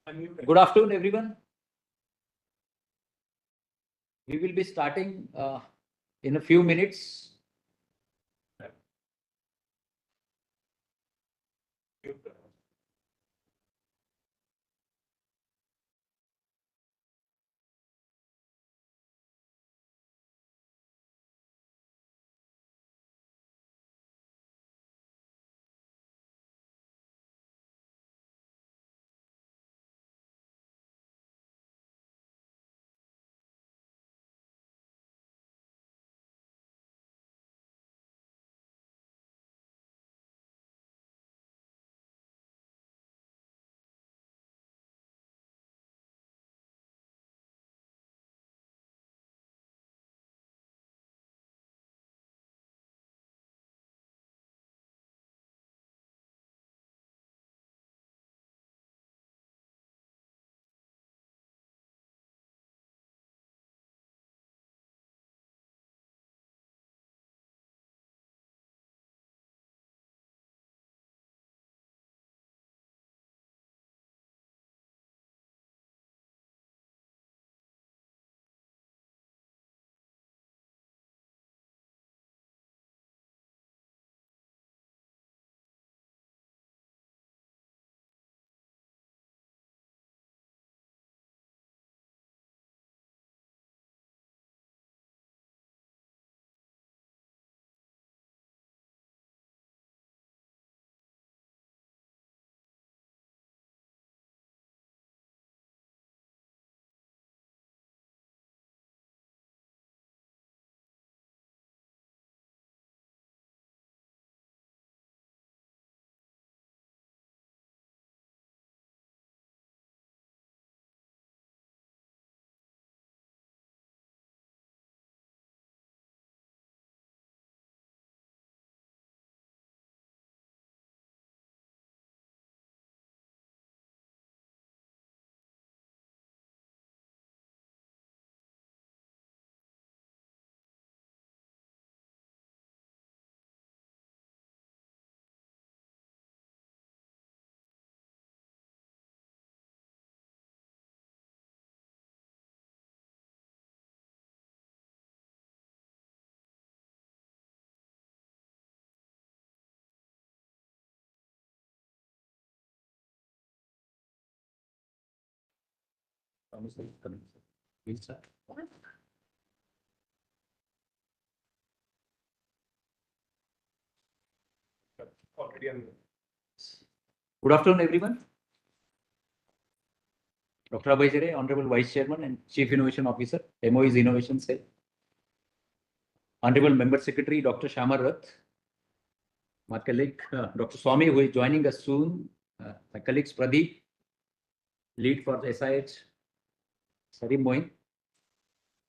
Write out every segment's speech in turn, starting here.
Good afternoon, everyone. We will be starting in a few minutes. We'll start. Good afternoon, everyone. Dr. Abhay Jere, Honorable Vice Chairman and Chief Innovation Officer, MOE's Innovation Cell. Honorable Member Secretary, Dr. Shamar Rath. My colleague, Dr. Swami, who is joining us soon. My colleagues, Pradeep, lead for the SIH, Sarim Moin,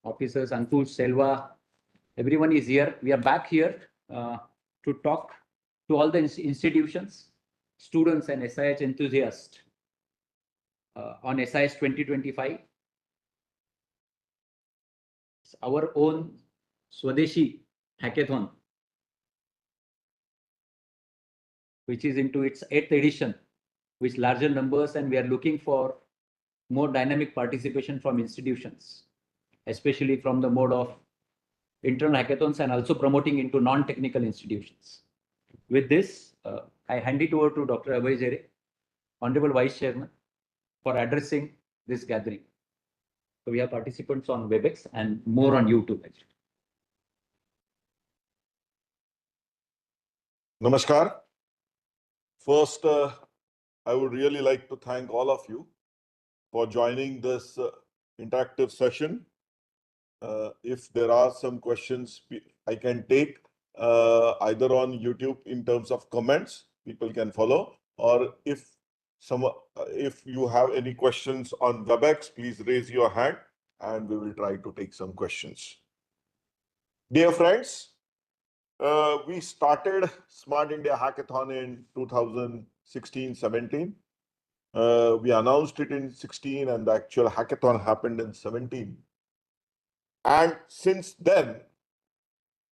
officers, Ankush, Selva. Everyone is here. We are back here to talk to all the institutions, students and SIH enthusiasts on SIH 2025. Our own Swadeshi Hackathon, which is into its 8th edition, with larger numbers, and we are looking for more dynamic participation from institutions, especially from the mode of internal hackathons and also promoting into non-technical institutions. With this, I hand it over to Dr. Abhay Jere, Honorable Vice Chairman, for addressing this gathering. So we have participants on WebEx and more on YouTube. Namaskar. First, I would really like to thank all of you for joining this interactive session. If there are some questions I can take either on YouTube in terms of comments, people can follow, or if you have any questions on WebEx, please raise your hand and we will try to take some questions. Dear friends, we started Smart India Hackathon in 2016-17. We announced it in 16 and the actual hackathon happened in 17. And since then,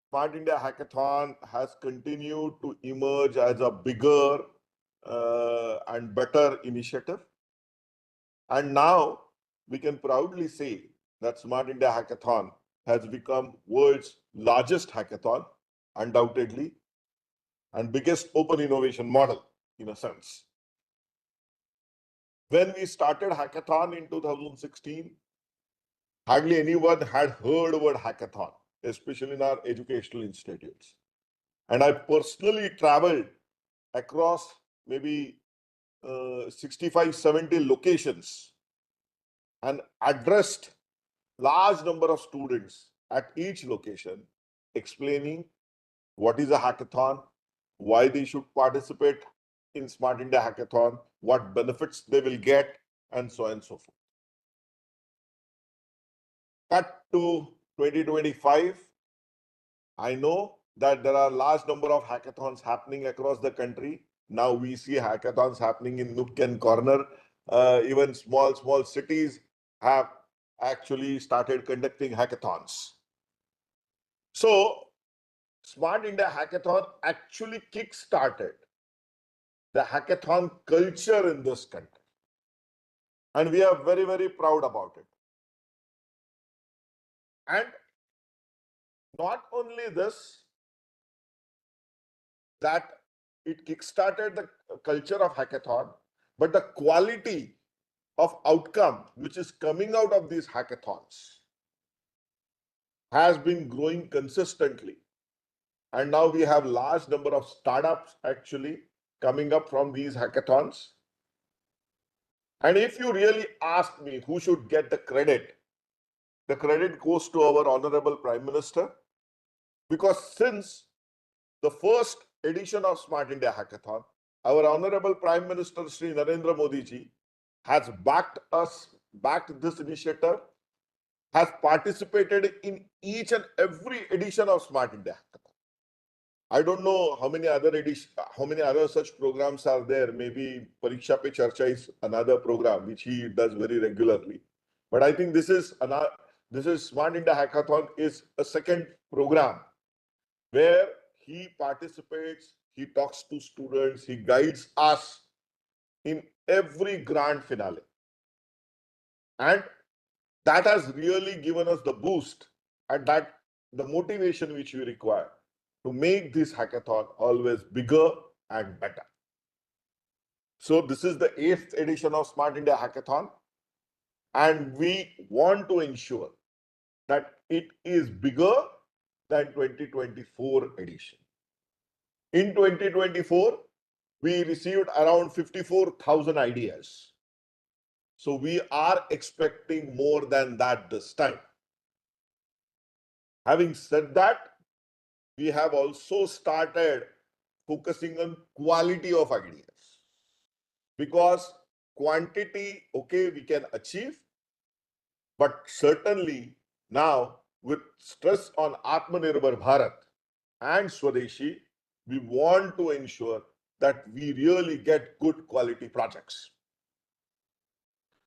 Smart India Hackathon has continued to emerge as a bigger and better initiative. And now we can proudly say that Smart India Hackathon has become world's largest hackathon, undoubtedly, and biggest open innovation model in a sense. When we started hackathon in 2016, hardly anyone had heard the word hackathon, especially in our educational institutes. And I personally traveled across maybe 65, 70 locations and addressed large number of students at each location, explaining what is a hackathon, why they should participate in Smart India Hackathon, what benefits they will get, and so on and so forth. Cut to 2025. I know that there are large number of hackathons happening across the country. Now we see hackathons happening in nook and corner. Even small cities have actually started conducting hackathons. So Smart India Hackathon actually kick-started the hackathon culture in this country. And we are very, very proud about it. And not only this, that it kickstarted the culture of hackathon, but the quality of outcome which is coming out of these hackathons has been growing consistently. And now we have large number of startups actually coming up from these hackathons. And if you really ask me who should get the credit goes to our Honorable Prime Minister, because since the first edition of Smart India Hackathon, our Honorable Prime Minister Shri Narendra Modi ji has backed this initiative, has participated in each and every edition of Smart India Hackathon. I don't know how many other such programs are there. Maybe Pariksha Pe Charcha is another program which he does very regularly. But I think this is Smart India Hackathon is a second program where he participates, he talks to students, he guides us in every grand finale. And that has really given us the boost and the motivation which we require to make this hackathon always bigger and better. So this is the 8th edition of Smart India Hackathon, and we want to ensure that it is bigger than 2024 edition. In 2024, we received around 54,000 ideas. So we are expecting more than that this time. Having said that, we have also started focusing on quality of ideas, because quantity, okay, we can achieve, but certainly now with stress on Atmanirbhar Bharat and Swadeshi, we want to ensure that we really get good quality projects.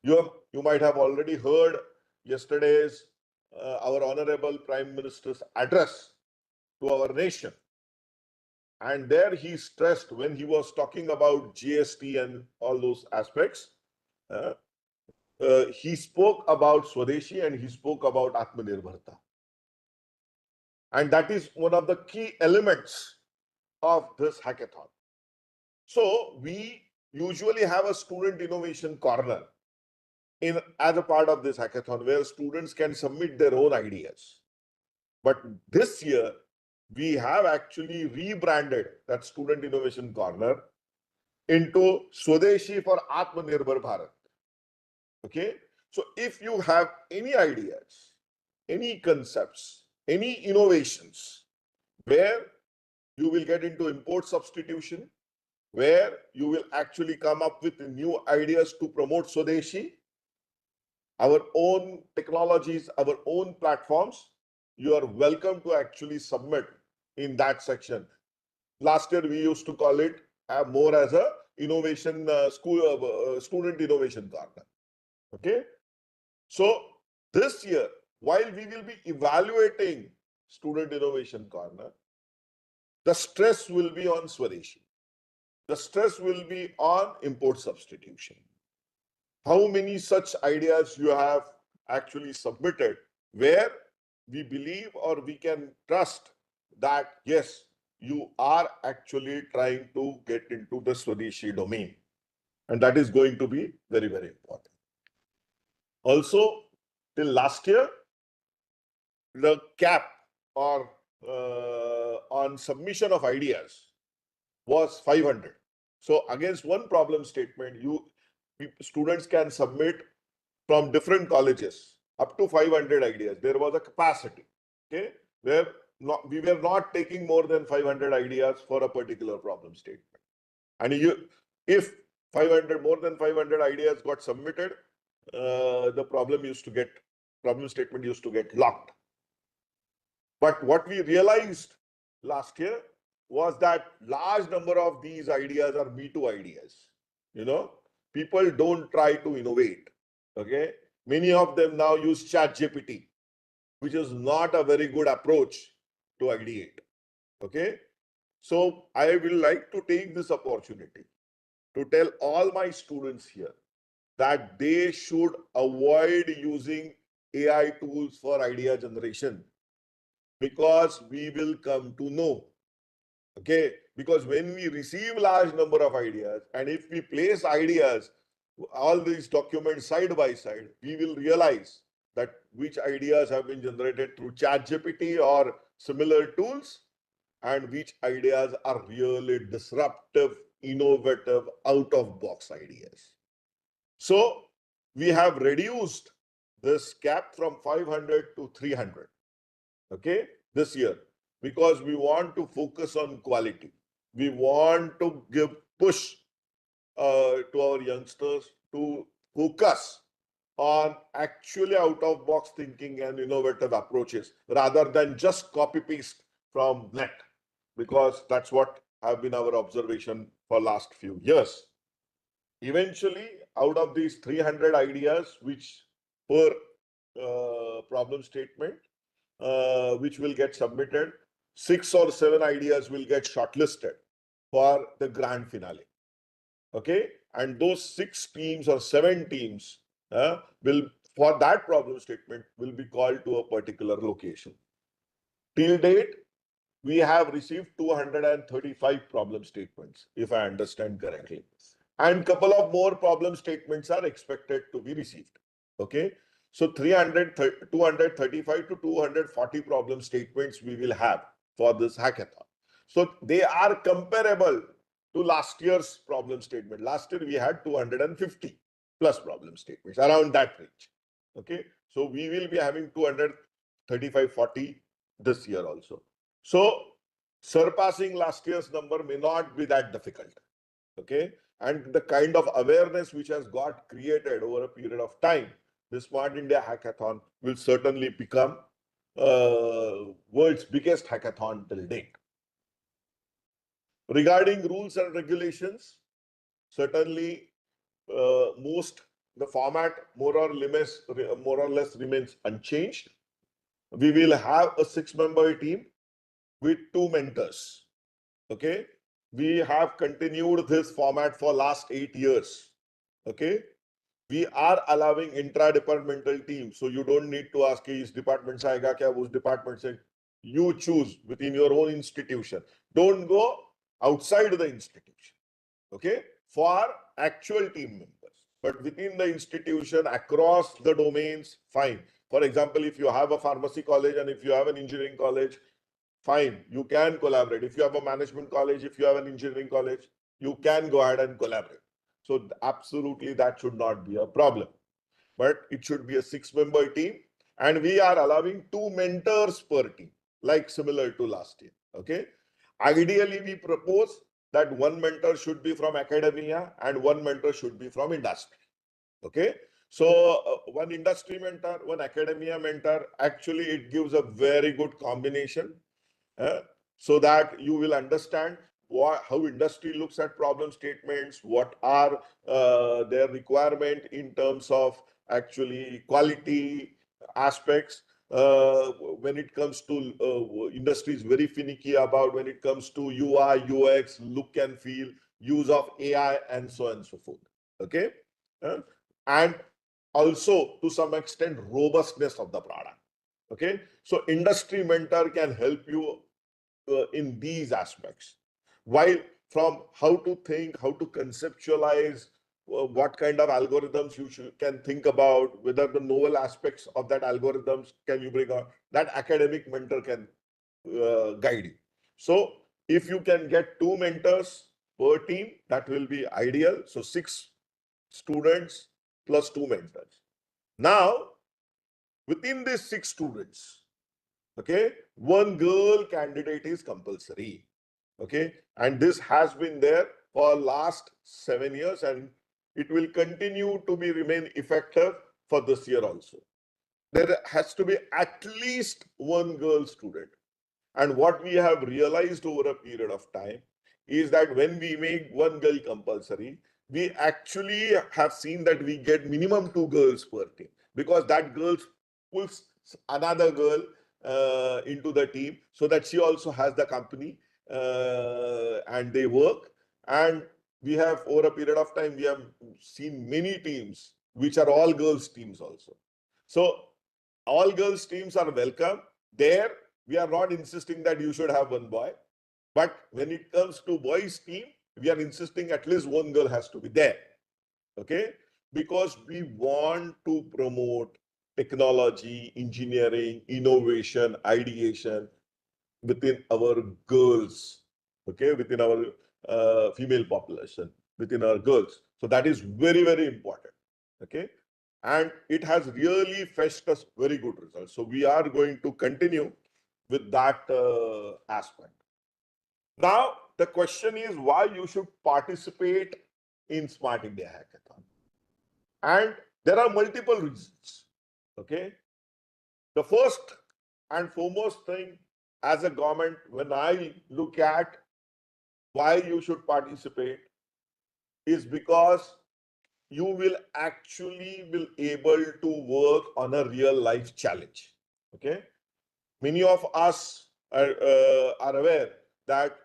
You might have already heard yesterday's our Honorable Prime Minister's address to our nation. And there he stressed, when he was talking about GST and all those aspects, he spoke about Swadeshi and he spoke about Atmanirbharta. And that is one of the key elements of this hackathon. So we usually have a student innovation corner as a part of this hackathon where students can submit their own ideas. But this year, we have actually rebranded that student innovation corner into Swadeshi for Atmanirbhar Bharat. Okay. So if you have any ideas, any concepts, any innovations where you will get into import substitution, where you will actually come up with new ideas to promote Swadeshi, our own technologies, our own platforms, you are welcome to actually submit in that section. Last year, we used to call it more as a innovation student innovation corner. Okay. So this year, while we will be evaluating student innovation corner, the stress will be on Swadeshi. The stress will be on import substitution. how many such ideas you have actually submitted where we believe or we can trust that yes, you are actually trying to get into the Swadeshi domain. And that is going to be very, very important. Also, till last year, the cap or on submission of ideas was 500. So against one problem statement, students can submit from different colleges up to 500 ideas. There was a capacity, okay, where we were not taking more than 500 ideas for a particular problem statement. And if 500, more than 500 ideas got submitted, the problem statement used to get locked. But what we realized last year was that large number of these ideas are Me Too ideas. People don't try to innovate. Okay. Many of them now use ChatGPT, which is not a very good approach to ideate. Okay. So I will like to take this opportunity to tell all my students here that they should avoid using AI tools for idea generation, because we will come to know. Okay, because when we receive large number of ideas and if we place ideas, all these documents side by side, we will realize that which ideas have been generated through ChatGPT or similar tools and which ideas are really disruptive, innovative, out of box ideas. So we have reduced this cap from 500 to 300, okay, this year, because we want to focus on quality. We want to give push to our youngsters to focus on actually out of box thinking and innovative approaches rather than just copy paste from net, because that's what have been our observation for last few years. Eventually, out of these 300 ideas, which per problem statement, which will get submitted, 6 or 7 ideas will get shortlisted for the grand finale. Okay, and those 6 teams or 7 teams will, for that problem statement, will be called to a particular location. Till date, we have received 235 problem statements, if I understand correctly. And couple of more problem statements are expected to be received. Okay. So 235 to 240 problem statements we will have for this hackathon. So they are comparable to last year's problem statement. Last year we had 250 plus problem statements, around that range. Okay. So we will be having 235, 40 this year also. So surpassing last year's number may not be that difficult. Okay. And the kind of awareness which has got created over a period of time, the Smart India Hackathon will certainly become world's biggest hackathon till date. Regarding rules and regulations, certainly the format more or less remains unchanged. We will have a 6-member team with 2 mentors. Okay. We have continued this format for last 8 years. Okay. We are allowing intra-departmental teams. So you don't need to ask, is department se aayega kya, us department se. You choose within your own institution. Don't go outside the institution. Okay. For actual team members. But within the institution, across the domains, fine. For example, if you have a pharmacy college and if you have an engineering college, fine, you can collaborate. If you have a management college, if you have an engineering college, you can go ahead and collaborate. So absolutely that should not be a problem. But it should be a 6-member team. And we are allowing 2 mentors per team, like similar to last year. Okay. Ideally, we propose that 1 mentor should be from academia and 1 mentor should be from industry. Okay. So 1 industry mentor, 1 academia mentor, actually it gives a very good combination. So that you will understand how industry looks at problem statements, what are their requirement in terms of actually quality aspects. When it comes to industry is very finicky about when it comes to UI, UX, look and feel, use of AI, and so on and so forth. Okay. and also to some extent robustness of the product. Okay, so industry mentor can help you in these aspects, while from how to think, how to conceptualize, what kind of algorithms you can think about, whether the novel aspects of that algorithms can you bring out, that academic mentor can guide you. So if you can get 2 mentors per team, that will be ideal. So 6 students plus 2 mentors. Now, within these 6 students, okay, 1 girl candidate is compulsory. Okay, and this has been there for last 7 years, and it will continue to be remain effective for this year also. There has to be at least 1 girl student. And what we have realized over a period of time is that when we make 1 girl compulsory, we actually have seen that we get minimum 2 girls per team, because that girl pulls another girl into the team so that she also has the company and they work. And we have, over a period of time, we have seen many teams which are all girls teams also. So all girls teams are welcome. There, we are not insisting that you should have 1 boy. But when it comes to boys team, we are insisting at least 1 girl has to be there. Okay? Because we want to promote technology, engineering, innovation, ideation within our girls, okay, within our female population, within our girls. So that is very, very important. Okay. And it has really fetched us very good results. So we are going to continue with that aspect. Now, the question is why you should participate in Smart India Hackathon. And there are multiple reasons. Okay. The first and foremost thing, as a government, when I look at why you should participate, is because you will actually be able to work on a real life challenge. Okay. Many of us are aware that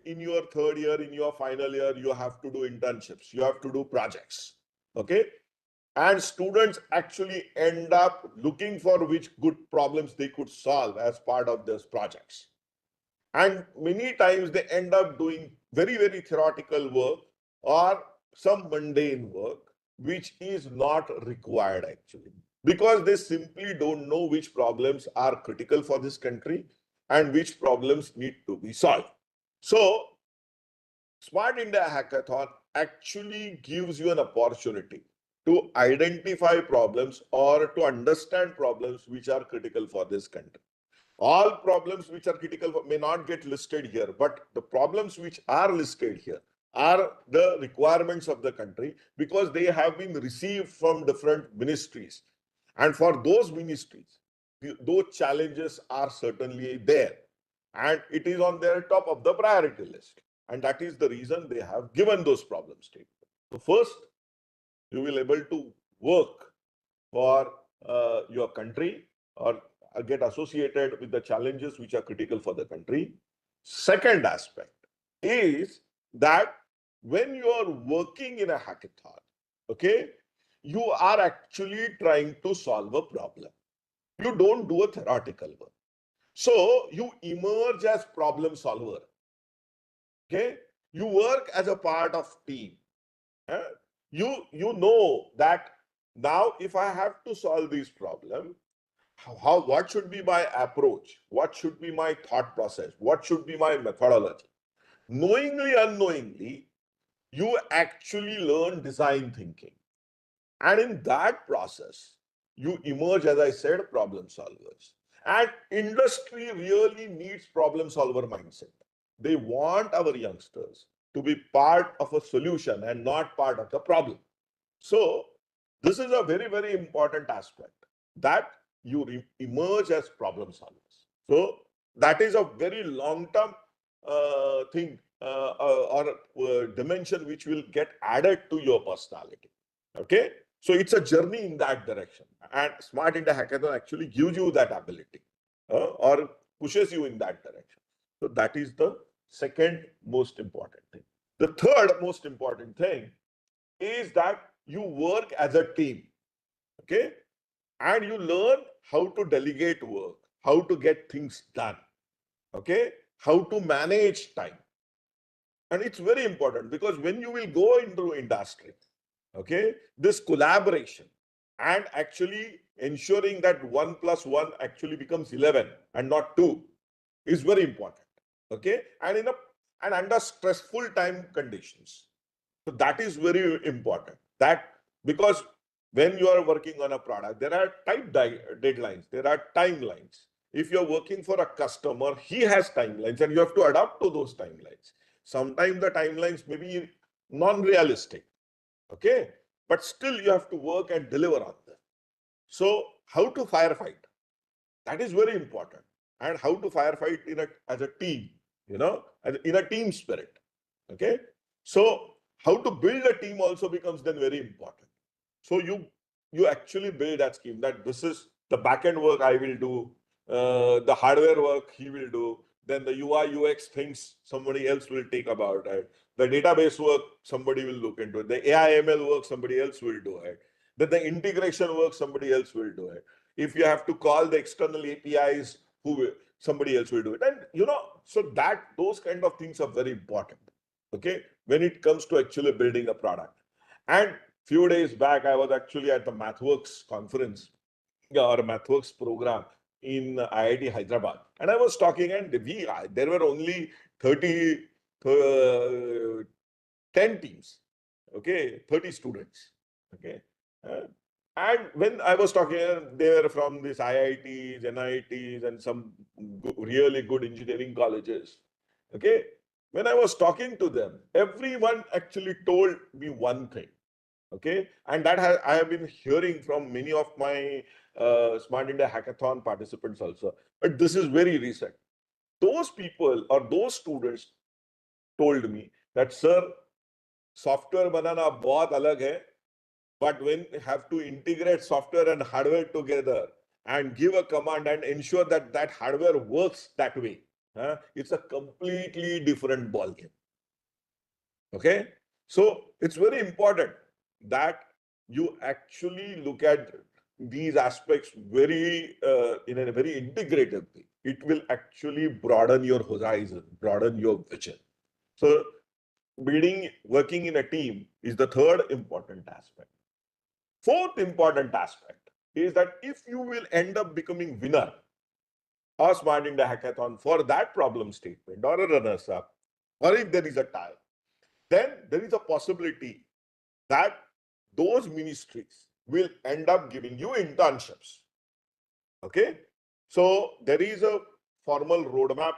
in your 3rd year, in your final year, you have to do internships, you have to do projects. Okay. And students actually end up looking for which good problems they could solve as part of those projects. And many times they end up doing very, very theoretical work or some mundane work, which is not required actually, because they simply don't know which problems are critical for this country and which problems need to be solved. So, Smart India Hackathon actually gives you an opportunity to identify problems or to understand problems which are critical for this country. All problems which are critical may not get listed here, but the problems which are listed here are the requirements of the country, because they have been received from different ministries. And for those ministries, those challenges are certainly there. And it is on their top of the priority list. And that is the reason they have given those problem statements. So first, you will able to work for your country or get associated with the challenges which are critical for the country. Second aspect is that when you are working in a hackathon, okay, you are actually trying to solve a problem. You don't do a theoretical work. So you emerge as problem solver. Okay, you work as a part of team. You know that now if I have to solve this problem, what should be my approach, what should be my thought process, what should be my methodology. Knowingly, unknowingly, you actually learn design thinking, and in that process you emerge, as I said, problem solvers. And industry really needs problem solver mindset. They want our youngsters to be part of a solution and not part of the problem. So this is a very, very important aspect, that you emerge as problem solvers. So that is a very long-term thing or dimension which will get added to your personality. Okay. So it's a journey in that direction. And Smart India Hackathon actually gives you that ability or pushes you in that direction. So that is the second most important thing. The third most important thing is that you work as a team. Okay. And you learn how to delegate work, how to get things done. Okay. How to manage time. And it's very important because when you will go into industry, okay, this collaboration and actually ensuring that 1 + 1 actually becomes 11 and not 2 is very important. Okay. And under stressful time conditions. So that is very important. That because when you are working on a product, there are tight deadlines, there are timelines. If you're working for a customer, he has timelines and you have to adapt to those timelines. Sometimes the timelines may be non-realistic, okay? But still you have to work and deliver on them. So how to firefight? That is very important. And how to firefight as a team, in a team spirit, okay? So how to build a team also becomes then very important. So you actually build that scheme that this is the backend work I will do, the hardware work he will do, then the UI UX things somebody else will take about it, the database work somebody will look into it, the AI ML work somebody else will do it, then the integration work somebody else will do it. If you have to call the external APIs, somebody else will do it, and so that those kind of things are very important. Okay, when it comes to actually building a product. And few days back, I was actually at the MathWorks conference or MathWorks program in IIT Hyderabad. And I was talking and there were only 10 teams, okay, 30 students, okay. And when I was talking, they were from these IITs, NITs, and some really good engineering colleges, okay. When I was talking to them, everyone actually told me one thing. Okay, and that I have been hearing from many of my Smart India Hackathon participants also. But this is very recent. Those people or those students told me that, sir, software banana bahut alag hai, but when you have to integrate software and hardware together and give a command and ensure that that hardware works that way, it's a completely different ballgame. Okay, so it's very important that you actually look at these aspects very in a very integrated way. It will actually broaden your horizon, broaden your vision. So working in a team is the third important aspect. Fourth important aspect is that if you will end up becoming winner or Smart India Hackathon for that problem statement or a runners up, or if there is a tie, then there is a possibility that those ministries will end up giving you internships. Okay. So there is a formal roadmap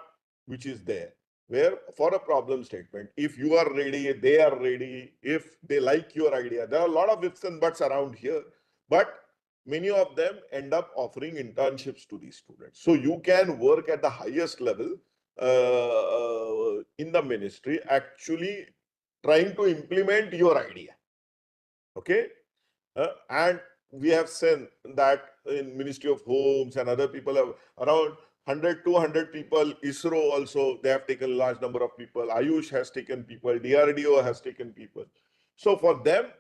which is there where for a problem statement, if you are ready, they are ready, if they like your idea, there are a lot of ifs and buts around here, but many of them end up offering internships to these students. So you can work at the highest level in the ministry, actually trying to implement your idea. Okay. And we have seen that in Ministry of Homes and other people have around 100, 200 people. ISRO also, they have taken a large number of people. Ayush has taken people. DRDO has taken people. So for them,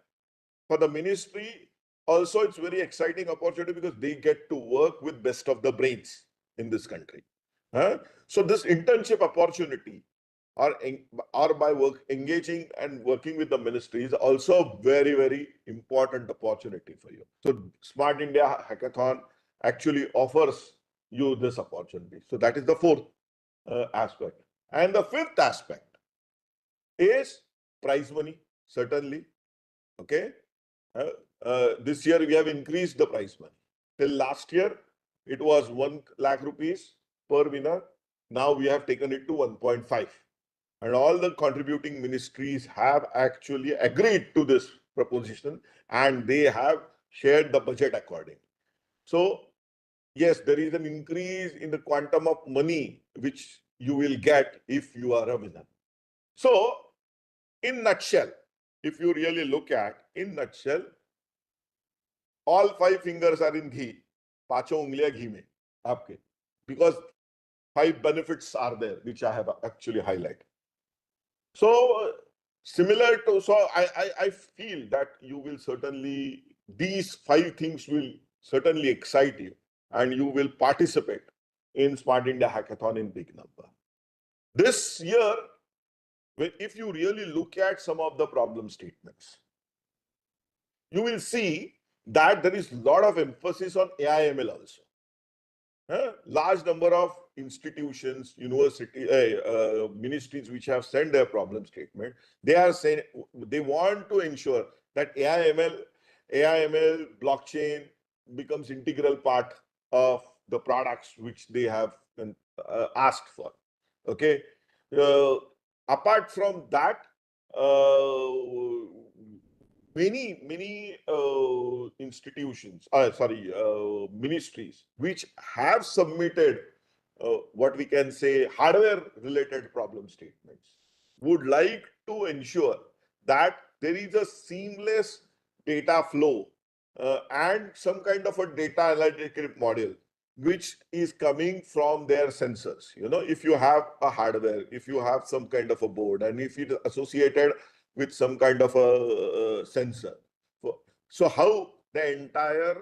for the ministry, also it's very exciting opportunity because they get to work with best of the brains in this country. So this internship opportunity or by engaging and working with the ministry is also very, very important opportunity for you. So Smart India Hackathon actually offers you this opportunity. So that is the fourth aspect. And the fifth aspect is prize money, certainly. Okay. This year we have increased the prize money. Till last year, it was 1 lakh rupees per winner. Now we have taken it to 1.5. And all the contributing ministries have actually agreed to this proposition and they have shared the budget accordingly. So yes, there is an increase in the quantum of money which you will get if you are a winner. So in nutshell, if you really look at in nutshell, all 5 fingers are in ghee, पांचों उंगलियां घी में आपके, because 5 benefits are there which I have actually highlighted. So Similar to, so I feel that you will certainly, these 5 things will certainly excite you and you will participate in Smart India Hackathon in big number. This year, if you really look at some of the problem statements, you will see that there is a lot of emphasis on AI/ML also. Large number of institutions, university, ministries which have sent their problem statement, they are saying they want to ensure that AI/ML, blockchain becomes integral part of the products which they have asked for. Okay. Uh, Apart from that, many institutions, ministries which have submitted what we can say hardware related problem statements would like to ensure that there is a seamless data flow and some kind of a data analytical model which is coming from their sensors. If you have a hardware, if you have some kind of a board, and if it is associated with some kind of a sensor. So how the entire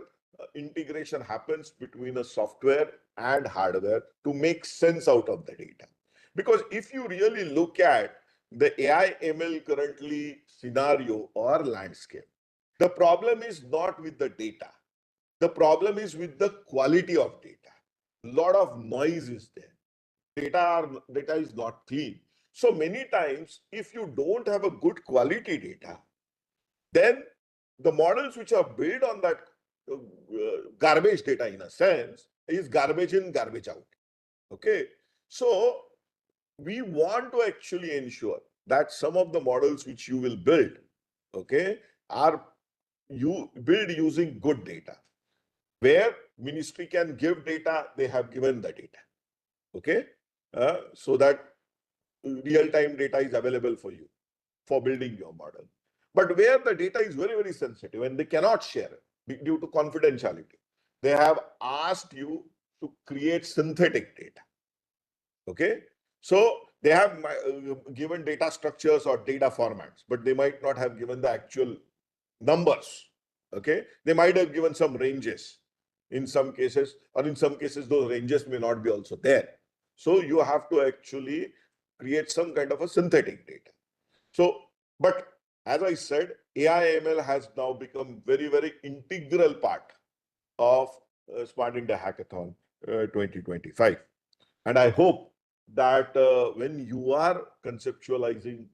integration happens between a software and hardware to make sense out of the data. Because if you really look at the AI/ML currently scenario or landscape, the problem is not with the data. The problem is with the quality of data. A lot of noise is there. Data is not clean. So many times, if you don't have a good quality data, then the models which are built on that garbage data, in a sense, is garbage in, garbage out. Okay. So we want to actually ensure that some of the models which you will build, okay, are you build using good data. Where ministry can give data, they have given the data. Okay. So that real-time data is available for you for building your model. But where the data is very, very sensitive and they cannot share it due to confidentiality, they have asked you to create synthetic data. Okay. So they have given data structures or data formats, but they might not have given the actual numbers. Okay. They might have given some ranges in some cases, or in some cases, those ranges may not be also there. So you have to actually create some kind of a synthetic data. So, but as I said, AI/ML has now become very, very integral part of Smart India Hackathon 2025. And I hope that when you are conceptualizing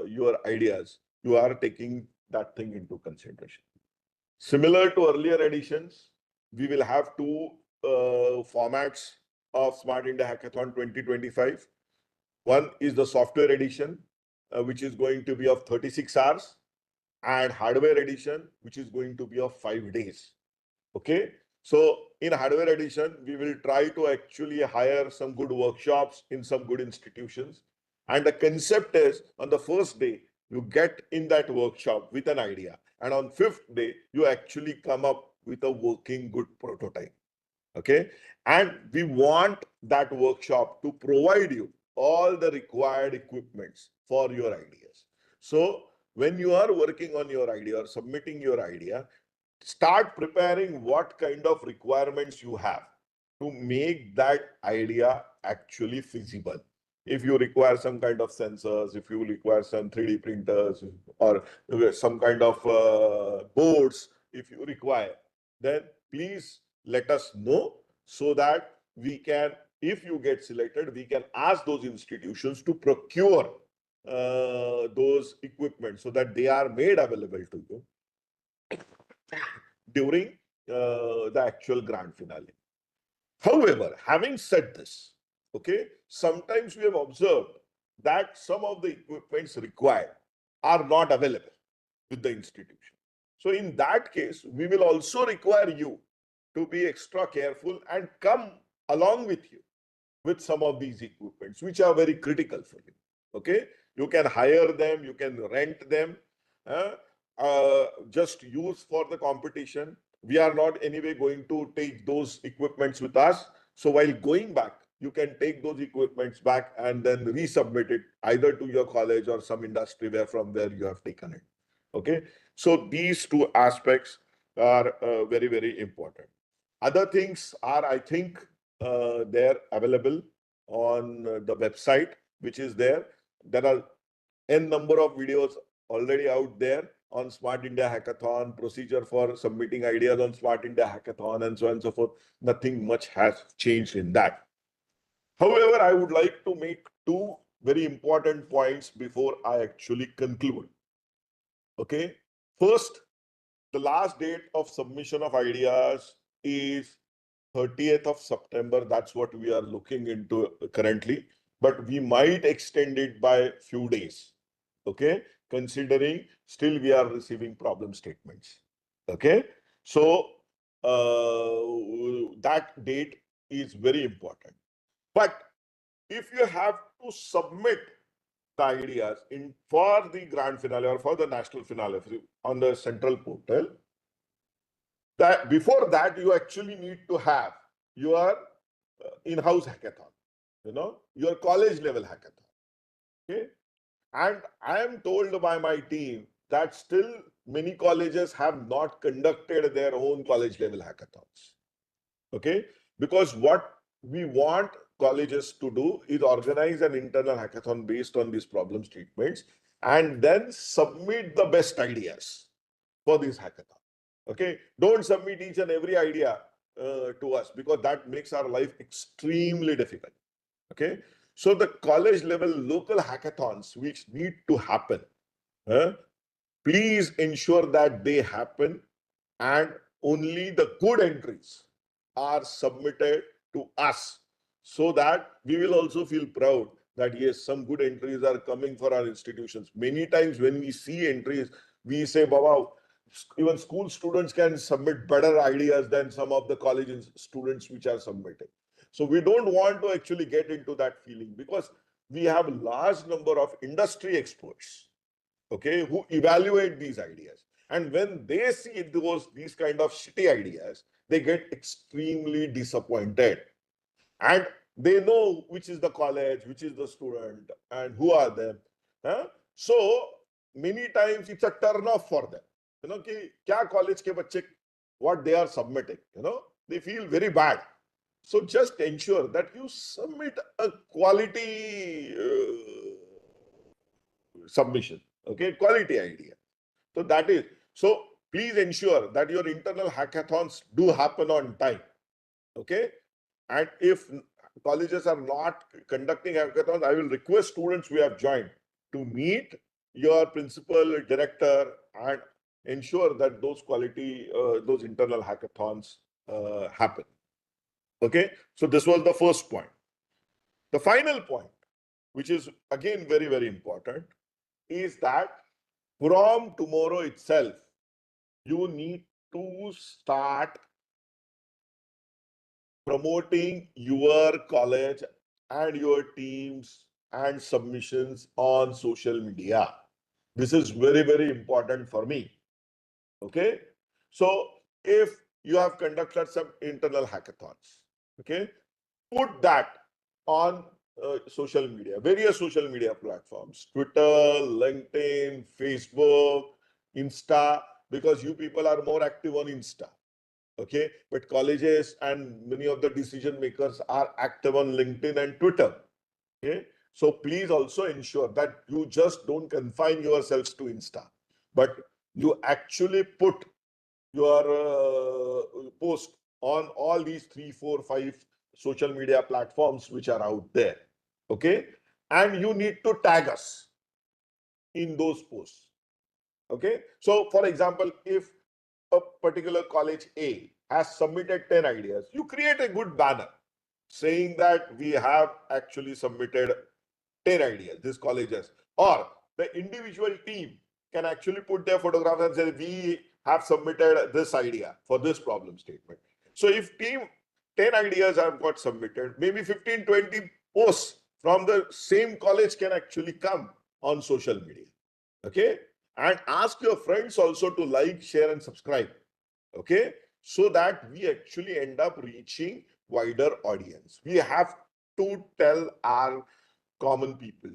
your ideas, you are taking that thing into consideration. Similar to earlier editions, we will have 2 formats of Smart India Hackathon 2025. One is the software edition, which is going to be of 36 hours, and hardware edition, which is going to be of 5 days. Okay. So in hardware edition, we will try to actually hire some good workshops in some good institutions. And the concept is, on the first day, you get in that workshop with an idea. And on 5th day, you actually come up with a working good prototype. Okay. And we want that workshop to provide you all the required equipments for your ideas. So when you are working on your idea or submitting your idea, start preparing what kind of requirements you have to make that idea actually feasible. If you require some kind of sensors, if you require some 3D printers or some kind of boards, if you require, then please let us know so that we can, if you get selected, we can ask those institutions to procure those equipment so that they are made available to you during the actual grand finale. However, having said this, okay, sometimes we have observed that some of the equipments required are not available with the institution. So in that case, we will also require you to be extra careful and come along with you with some of these equipments, which are very critical for you. Okay, you can hire them, you can rent them, just use for the competition. We are not anyway going to take those equipments with us. So while going back, you can take those equipments back and then resubmit it either to your college or some industry from where you have taken it. Okay. So these two aspects are very, very important. Other things are, I think, they're available on the website, which is there. There are n number of videos already out there on Smart India Hackathon, procedure for submitting ideas on Smart India Hackathon, and so on and so forth. Nothing much has changed in that. However, I would like to make two very important points before I actually conclude. Okay. First, the last date of submission of ideas is 30th of September. That's what we are looking into currently, but we might extend it by few days. Okay, considering still we are receiving problem statements. Okay, so that date is very important. But if you have to submit the ideas in for the grand finale or for the national finale on the central portal, that before that you actually need to have your in-house hackathon, your college level hackathon. Okay, and I am told by my team that still many colleges have not conducted their own college level hackathons. Okay, because what we want colleges to do is organize an internal hackathon based on these problem statements and then submit the best ideas for this hackathon. Okay, don't submit each and every idea to us, because that makes our life extremely difficult. Okay, so the college level local hackathons which need to happen, please ensure that they happen and only the good entries are submitted to us, so that we will also feel proud that yes, some good entries are coming for our institutions. Many times when we see entries, we say, Baba, even school students can submit better ideas than some of the college students which are submitting. So we don't want to actually get into that feeling, because we have a large number of industry experts, okay, who evaluate these ideas. And when they see these kind of shitty ideas, they get extremely disappointed. And they know which is the college, which is the student, and who are them. So many times it's a turn off for them. Ki kya college ke bacche, what they are submitting, they feel very bad. So just ensure that you submit a quality submission, okay, quality idea. So that is, so please ensure that your internal hackathons do happen on time. Okay, and if colleges are not conducting hackathons, I will request students who have joined to meet your principal, director, and ensure that those those internal hackathons happen. Okay, so this was the first point. The final point, which is again very, very important, is that from tomorrow itself, you need to start promoting your college and your teams and submissions on social media. This is very, very important for me. Okay. So if you have conducted some internal hackathons, okay, put that on social media, various social media platforms, Twitter, LinkedIn, Facebook, Insta, because you people are more active on Insta. Okay, but colleges and many of the decision makers are active on LinkedIn and Twitter. Okay, so please also ensure that you just don't confine yourselves to Insta, but you actually put your post on all these 3, 4, 5 social media platforms which are out there. Okay, and you need to tag us in those posts. Okay, so for example, if a particular college A has submitted 10 ideas, you create a good banner saying that we have actually submitted 10 ideas, this college has, or the individual team can actually put their photographs and say, we have submitted this idea for this problem statement. So if team 10 ideas have got submitted, maybe 15, 20 posts from the same college can actually come on social media. Okay, and ask your friends also to like, share, and subscribe. Okay, so that we actually end up reaching wider audience. We have to tell our common people.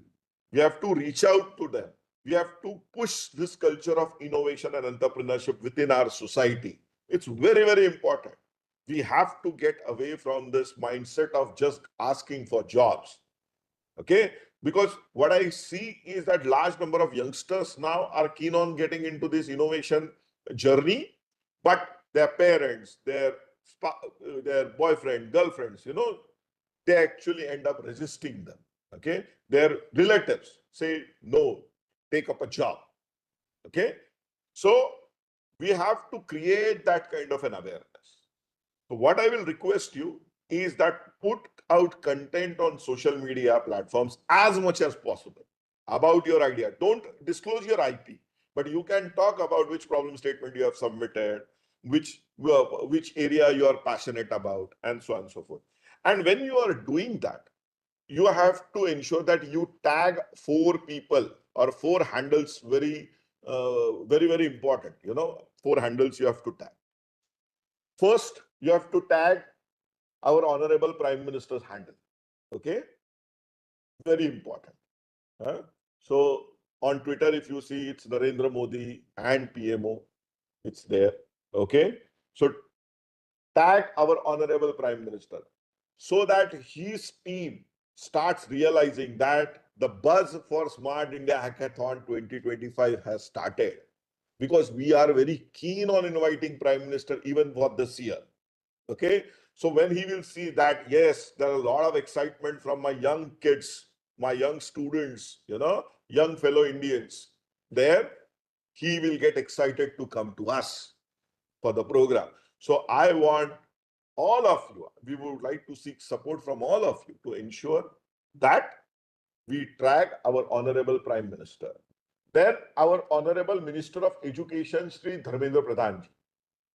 We have to reach out to them. We have to push this culture of innovation and entrepreneurship within our society. It's very, very important. We have to get away from this mindset of just asking for jobs. Okay? Because what I see is that large number of youngsters now are keen on getting into this innovation journey, but their parents, their boyfriend, girlfriends, they actually end up resisting them. Okay? Their relatives say, no, take up a job. Okay? So we have to create that kind of an awareness. So what I will request you is that put out content on social media platforms as much as possible about your idea. Don't disclose your IP, but you can talk about which problem statement you have submitted, which area you are passionate about, and so on and so forth. And when you are doing that, you have to ensure that you tag 4 people or 4 handles. Very, very important. 4 handles you have to tag. First, you have to tag our Honorable Prime Minister's handle. Okay? Very important. So on Twitter, if you see, it's Narendra Modi and PMO. It's there. Okay? So tag our Honorable Prime Minister so that his team starts realizing that the buzz for Smart India Hackathon 2025 has started, because we are very keen on inviting Prime Minister even for this year. Okay? So when he will see that, yes, there are a lot of excitement from my young kids, my young students, young fellow Indians there, he will get excited to come to us for the program. So I want all of you, we would like to seek support from all of you to ensure that we track our Honorable Prime Minister. Then our Honorable Minister of Education, Sri Dharmendra Pradhan ji.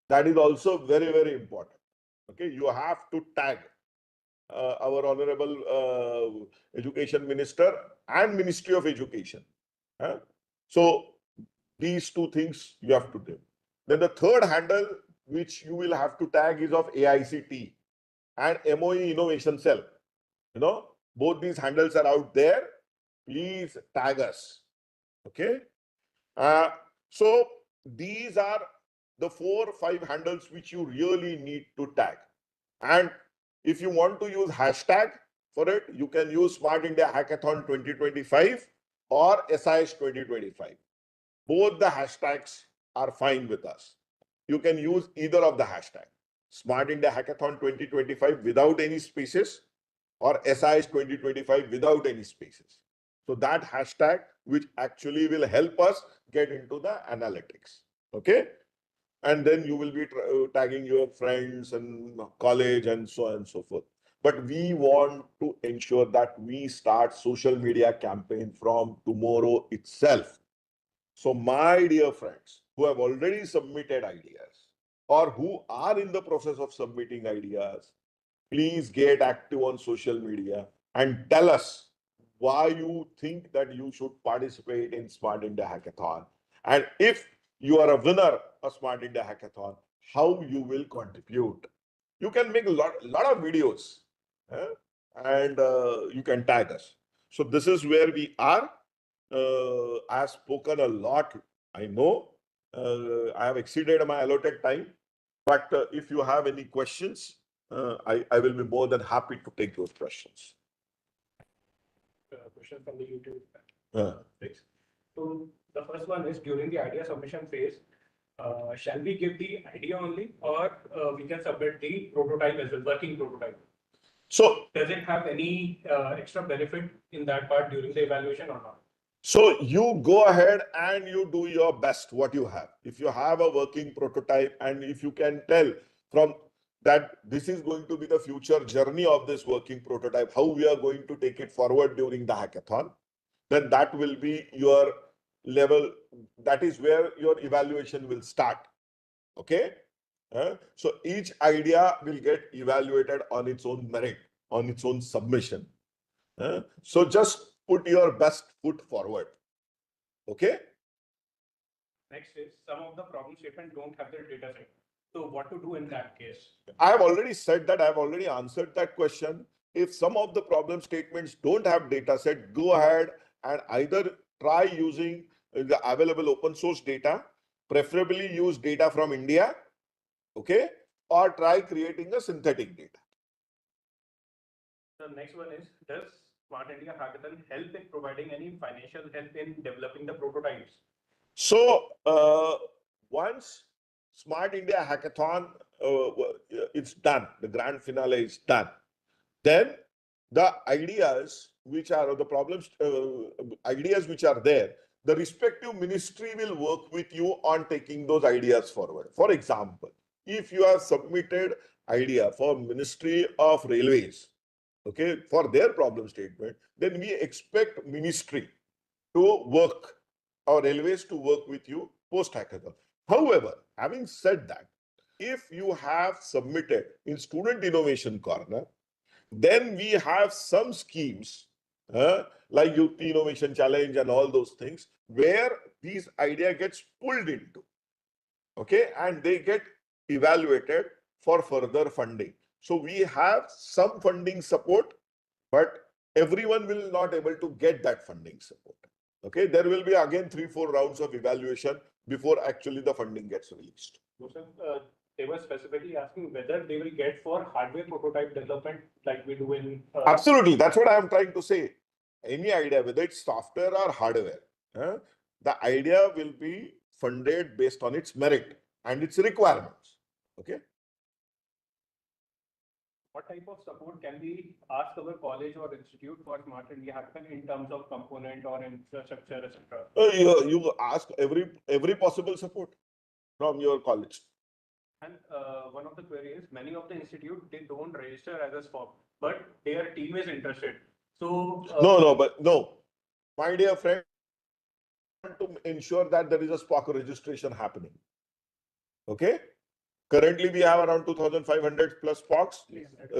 That is also very, very important. Okay, you have to tag our Honorable Education Minister and Ministry of Education. So these 2 things you have to do. Then the third handle which you will have to tag is of AICT and MOE Innovation Cell. Both these handles are out there. Please tag us. Okay. So these are the 4 or 5 handles which you really need to tag. And if you want to use hashtag for it, you can use Smart India Hackathon 2025 or SIS 2025. Both the hashtags are fine with us. You can use either of the hashtags. Smart India Hackathon 2025 without any spaces, or SIS 2025 without any spaces. So that hashtag, which actually will help us get into the analytics. Okay? And then you will be tagging your friends and college and so on and so forth. But we want to ensure that we start social media campaign from tomorrow itself. So my dear friends who have already submitted ideas or who are in the process of submitting ideas, please get active on social media and tell us why you think that you should participate in Smart India Hackathon. And if you are a winner of Smart India Hackathon, how you will contribute. You can make a lot of videos and you can tag us. So this is where we are. I have spoken a lot, I know. I have exceeded my allotted time. But if you have any questions, I will be more than happy to take those questions. Question from the YouTube. Thanks. So the first one is, during the idea submission phase, shall we give the idea only, or we can submit the prototype as well, working prototype? So does it have any extra benefit in that part during the evaluation or not? So you go ahead and you do your best what you have. If you have a working prototype and if you can tell from that this is going to be the future journey of this working prototype, how we are going to take it forward during the hackathon, then that will be your level. That is where your evaluation will start. Okay. So each idea will get evaluated on its own merit, on its own submission. So just put your best foot forward. Okay. Next is, some of the problem statement don't have the data set. So what to do in that case? I have already said that. I have already answered that question. if some of the problem statements don't have data set, go ahead and either try using the available open source data, preferably use data from India, okay, or try creating a synthetic data. The next one is, does Smart India Hackathon help in providing any financial help in developing the prototypes? So once Smart India Hackathon, it's done, the grand finale is done, then the ideas which are the problems, ideas which are there, the respective ministry will work with you on taking those ideas forward. For example, if you have submitted idea for Ministry of Railways, okay, for their problem statement, then we expect ministry to work, or railways to work with you post hackathon. However, having said that, if you have submitted in Student Innovation Corner, then we have some schemes like Youth Innovation Challenge and all those things where these idea gets pulled into, okay, and they get evaluated for further funding. So we have some funding support, but everyone will not able to get that funding support. Okay, there will be again 3-4 rounds of evaluation before actually the funding gets released. So, sir, they were specifically asking whether they will get for hardware prototype development like we do in. Absolutely, that's what I am trying to say. Any idea, whether it's software or hardware, the idea will be funded based on its merit and its requirements. Okay. What type of support can we ask our college or institute for Smart India Hackathon in terms of component or infrastructure, etc.? You ask every possible support from your college. And one of the queries, many of the institute, they don't register as a SPOC, but their team is interested. So No, my dear friend, to ensure that there is a SPOC registration happening. Okay. Currently, we have around 2,500 plus SPOCs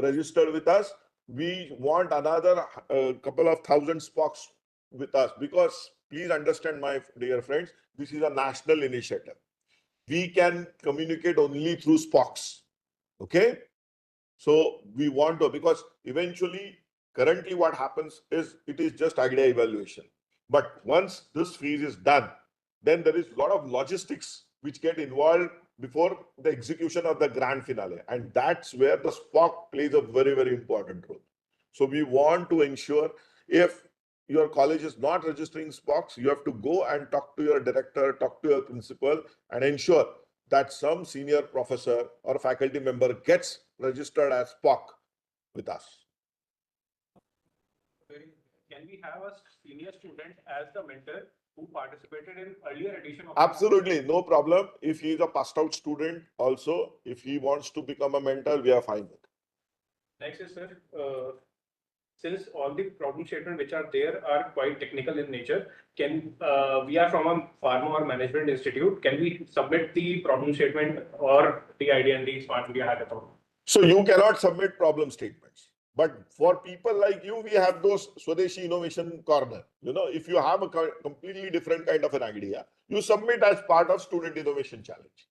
registered with us. We want another couple of thousand SPOCs with us, because please understand, my dear friends, this is a national initiative. We can communicate only through SPOCs. Okay. So we want to, because eventually, currently what happens is it is just idea evaluation. But once this phase is done, then there is a lot of logistics which get involved before the execution of the grand finale. And that's where the SPOC plays a very, very important role. So we want to ensure, if your college is not registering SPOCs, you have to go and talk to your director, talk to your principal, and ensure that some senior professor or faculty member gets registered as SPOC with us. Can we have a senior student as the mentor who participated in earlier edition of? Absolutely, no problem. If he is a passed out student also, if he wants to become a mentor, we are fine with it. Next is, sir, since all the problem statements which are there are quite technical in nature, can we are from a pharma or management institute, can we submit the problem statement or the idea in the Smart India Hackathon? So you cannot submit problem statements. But for people like you, we have those Swadeshi Innovation Corner. You know, if you have a completely different kind of an idea, you submit as part of Student Innovation Challenge,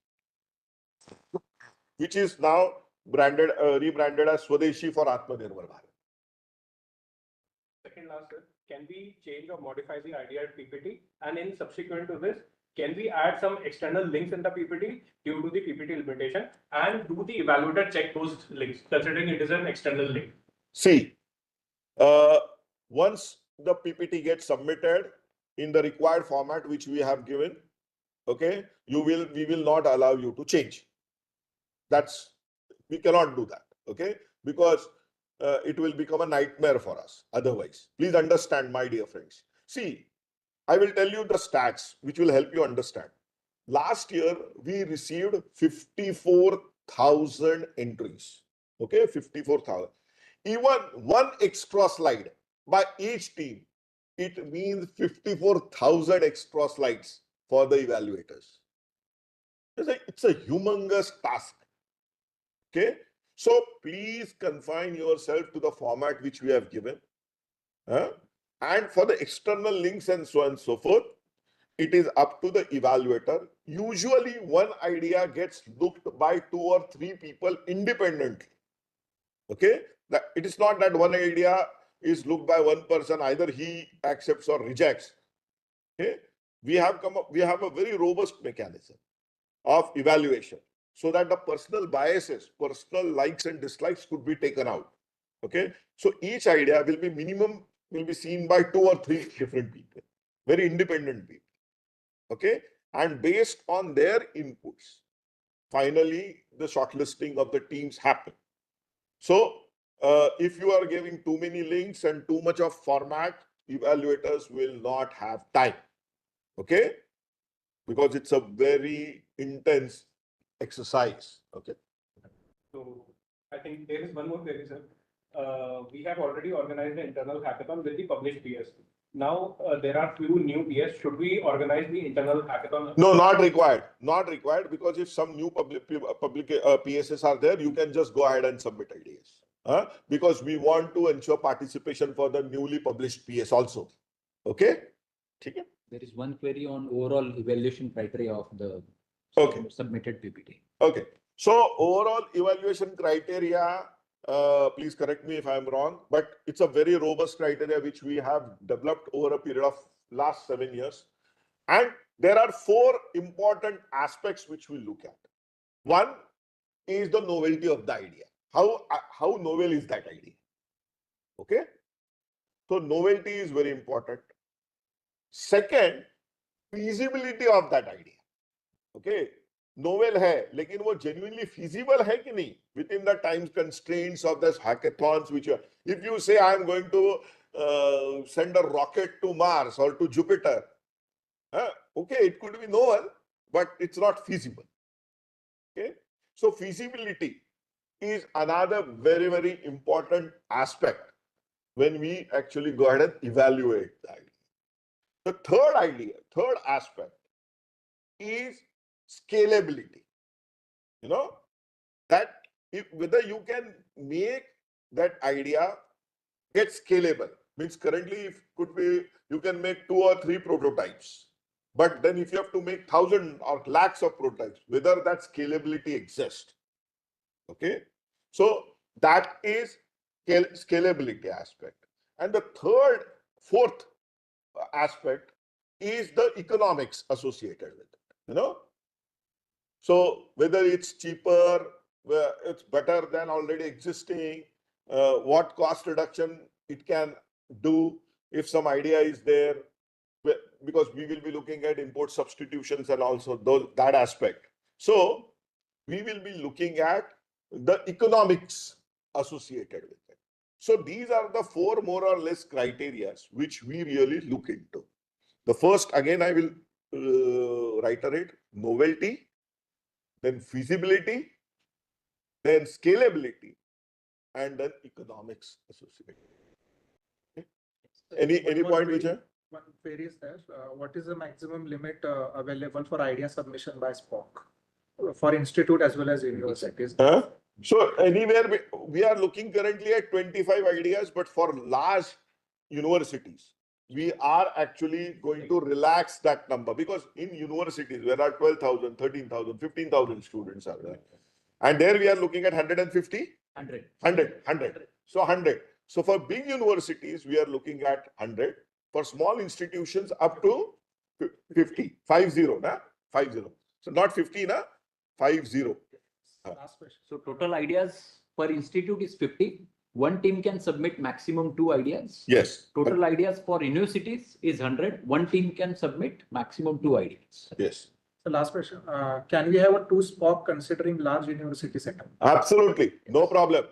which is now branded, rebranded as Swadeshi for Atmanirbhar Bharat. Second last, sir, can we change or modify the idea at PPT? And in subsequent to this, can we add some external links in the PPT due to the PPT limitation, and do the evaluator check those links considering it is an external link? See, once the PPT gets submitted in the required format which we have given, okay, we will not allow you to change. We cannot do that, okay, because it will become a nightmare for us otherwise. Please understand, my dear friends. See, I will tell you the stats which will help you understand. Last year, we received 54,000 entries, okay, 54,000. Even one extra slide by each team, it means 54,000 extra slides for the evaluators. It's a humongous task. Okay. So please confine yourself to the format which we have given. And for the external links and so on and so forth, it is up to the evaluator. Usually one idea gets looked by 2 or 3 people independently. Okay, that it is not that one idea is looked by one person, either he accepts or rejects. Okay, we have a very robust mechanism of evaluation so that the personal biases, personal likes and dislikes could be taken out. Okay, so each idea will be seen by 2 or 3 different people, very independent people. Okay, and based on their inputs, finally the shortlisting of the teams happen. So if you are giving too many links and too much of format, evaluators will not have time. Okay, because it's a very intense exercise. Okay. So I think there is one more query, sir. We have already organized an internal hackathon with the published PS. Now there are few new PS. Should we organize the internal hackathon? No, not required. Not required, because if some new public PSs are there, you can just go ahead and submit ideas. Because we want to ensure participation for the newly published PS also. Okay. Okay. There is one query on overall evaluation criteria of the Okay. submitted PPT. Okay. So overall evaluation criteria, please correct me if I'm wrong, but it's a very robust criteria which we have developed over a period of last 7 years. And there are 4 important aspects which we look at. One is the novelty of the idea. How novel is that idea? Okay. So novelty is very important. Second, feasibility of that idea. Okay. Novel है, लेकिन वो genuinely feasible है कि नहीं within the time constraints of this hackathons which are, if you say I am going to send a rocket to Mars or to Jupiter, okay, it could be novel, but it's not feasible. Okay, so feasibility is another very, very important aspect when we actually go ahead and evaluate the idea. The third aspect is scalability. You know, that whether you can make that idea get scalable. Means currently it could be you can make 2 or 3 prototypes, but then if you have to make 1,000 or lakhs of prototypes, whether that scalability exists. Okay, so that is scalability aspect. And the fourth aspect is the economics associated with it. You know, so whether it's cheaper, it's better than already existing, what cost reduction it can do if some idea is there, because we will be looking at import substitutions and also that aspect. So we will be looking at the economics associated with it. So these are the 4 more or less criteria which we really look into. The first, again, I will reiterate: novelty, then feasibility, then scalability, and then economics associated. Okay. Any point, Vijay? One query is there. What is the maximum limit available for idea submission by SPOC for institute as well as universities? So anywhere we are looking currently at 25 ideas, but for large universities, we are actually going to relax that number, because in universities there are 12,000, 13,000, 15,000 students are there. And there we are looking at 150? 100. So 100. So for big universities, we are looking at 100. For small institutions, up to 50. 50, na? 50. So not 50, na? 50. Last question. So total ideas per institute is 50. One team can submit maximum 2 ideas. Yes. Total ideas for universities is 100. One team can submit maximum 2 ideas. Yes. So last question. Can we have a 2 SPOC considering large university setup? Absolutely. No problem.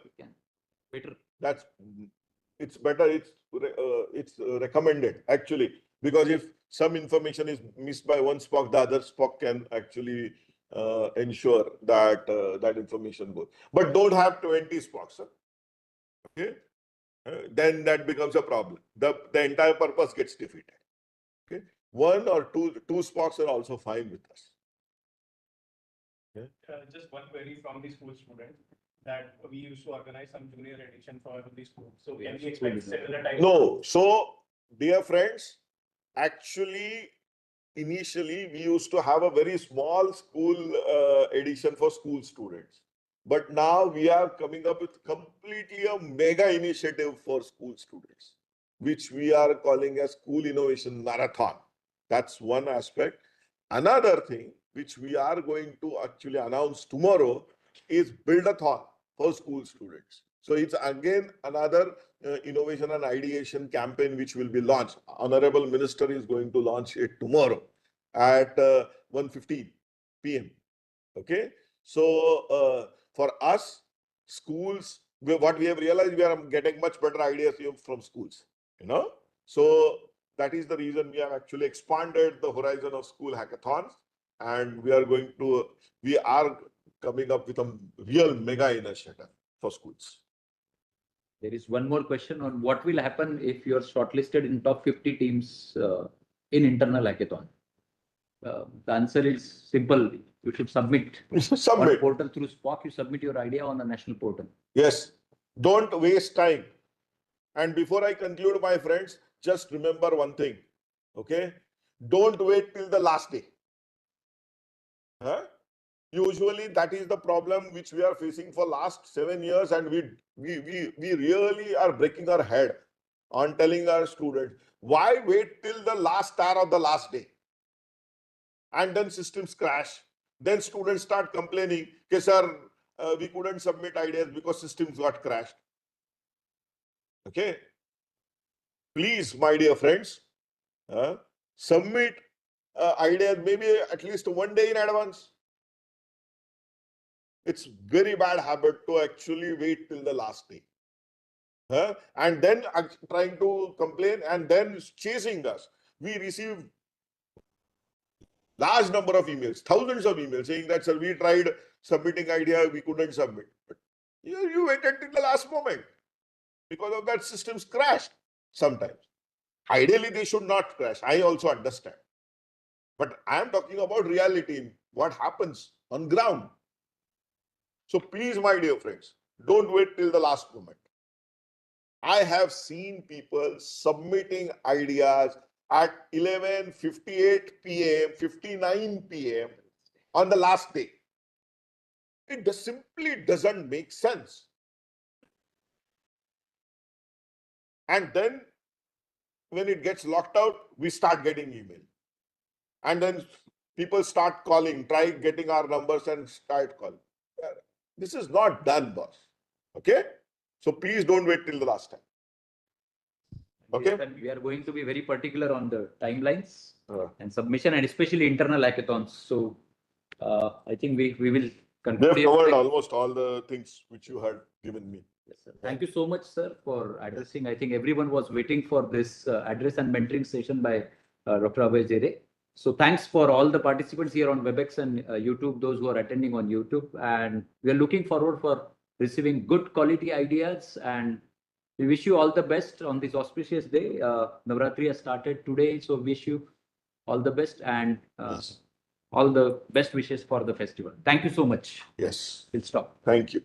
Better. It's better. It's recommended actually, because if some information is missed by one SPOC, the other SPOC can actually ensure that that information goes. But don't have 20 SPOCs. Okay, then that becomes a problem. The entire purpose gets defeated. Okay, 1 or 2 SPOCs are also fine with us. Just one query from the school student, that we used to organize some junior edition for the school. So can we expect similar type? No. So, dear friends, actually, initially we used to have a very small school edition for school students. But now we are coming up with completely a mega initiative for school students, which we are calling as School Innovation Marathon. That's one aspect. Another thing which we are going to actually announce tomorrow is Build-a-thon for school students. So it's again another innovation and ideation campaign which will be launched. Honorable Minister is going to launch it tomorrow at 1:15 p.m. Okay. So for us, schools, what we have realized, we are getting much better ideas from schools, you know. So that is the reason we have actually expanded the horizon of school hackathons, and we are coming up with a real mega initiative for schools. There is one more question on what will happen if you are shortlisted in top 50 teams in internal hackathon. The answer is simple. You should submit on a Submit. portal through Spock. You submit your idea on the national portal. Yes. Don't waste time. And before I conclude, my friends, just remember one thing. Okay. Don't wait till the last day. Huh? Usually that is the problem which we are facing for last 7 years, and we really are breaking our head on telling our students, why wait till the last hour of the last day? And then systems crash. Then students start complaining, okay, sir, we couldn't submit ideas because systems got crashed. Okay. Please, my dear friends, submit ideas maybe at least one day in advance. It's very bad habit to actually wait till the last day. And then trying to complain and then chasing us. We receive large number of emails, thousands of emails saying that, sir, we tried submitting idea, we couldn't submit. But you waited till the last moment. Because of that, systems crashed sometimes. Ideally, they should not crash. I also understand. But I am talking about reality, what happens on ground. So please, my dear friends, don't wait till the last moment. I have seen people submitting ideas at 11:58 p.m., 59 p.m. on the last day. It simply doesn't make sense. And then when it gets locked out, we start getting email. And then people start calling, try getting our numbers and start calling. This is not done, boss. Okay? So please don't wait till the last time. Okay. Yes, and we are going to be very particular on the timelines and submission, and especially internal hackathons. So I think we will They conclude. have here covered today. almost all the things which you had given me. Yes, sir. Thank you so much, sir, for addressing. I think everyone was waiting for this address and mentoring session by Dr. Abhay Jere. So thanks for all the participants here on WebEx and YouTube, those who are attending on YouTube. And we are looking forward for receiving good quality ideas, and we wish you all the best on this auspicious day. Navratri has started today, so wish you all the best and Yes. all the best wishes for the festival. Thank you so much. Yes. We'll stop. Thank you.